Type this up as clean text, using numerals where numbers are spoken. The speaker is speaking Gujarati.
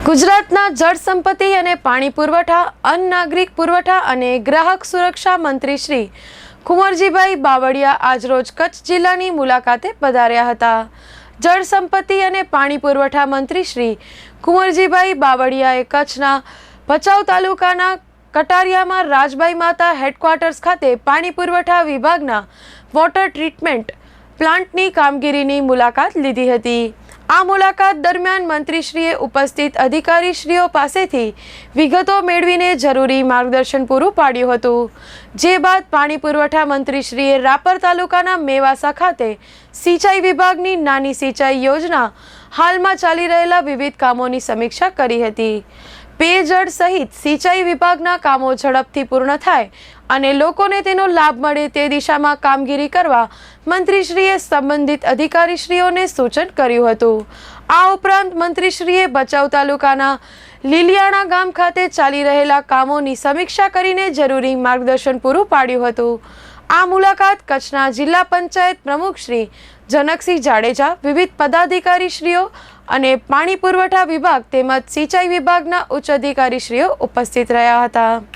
ગુજરાતના જળ સંપત્તિ અને પાણી પુરવઠા, અન્ન નાગરિક પુરવઠા અને ગ્રાહક સુરક્ષા મંત્રી શ્રી કુંવરજીભાઈ બાવળિયા આજરોજ કચ્છ જિલ્લાની મુલાકાતે પધાર્યા હતા। જળ સંપત્તિ અને પાણી પુરવઠા મંત્રી શ્રી કુંવરજીભાઈ બાવળિયાએ કચ્છના ભચાઉ તાલુકાના કટારિયામાં રાજબાઈ માતા હેડક્વાર્ટર્સ ખાતે પાણી પુરવઠા વિભાગના વોટર ટ્રીટમેન્ટ પ્લાન્ટની કામગીરીની મુલાકાત લીધી હતી। આ મુલાકાત દરમિયાન મંત્રીશ્રીએ ઉપસ્થિત અધિકારીશ્રીઓ પાસેથી વિગતો મેળવીને જરૂરી માર્ગદર્શન પૂરું પાડ્યું હતું। જે બાદ પાણી પુરવઠા મંત્રીશ્રીએ રાપર તાલુકાના મેવાસા ખાતે સિંચાઈ વિભાગની નાની સિંચાઈ યોજના હાલમાં ચાલી રહેલા વિવિધ કામોની સમીક્ષા કરી હતી। પેયજળ સહિત સિંચાઈ વિભાગના કામો ઝડપથી પૂર્ણ થાય અને લોકોને તેનો લાભ મળે તે દિશામાં કામગીરી કરવા મંત્રીશ્રીએ સંબંધિત અધિકારીશ્રીઓને સૂચન કર્યું હતું। આ ઉપરાંત મંત્રીશ્રીએ ભચાઉ તાલુકાના લીલિયાણા ગામ ખાતે ચાલી રહેલા કામોની સમીક્ષા કરીને જરૂરી માર્ગદર્શન પૂરું પાડ્યું હતું। આ મુલાકાત કચ્છના જિલ્લા પંચાયત પ્રમુખ શ્રી જનકસિંહ જાડેજા, વિવિધ પદાધિકારીશ્રીઓ અને પાણી પુરવઠા વિભાગ તેમજ સિંચાઈ વિભાગના ઉચ્ચ અધિકારીશ્રીઓ ઉપસ્થિત રહ્યા હતા।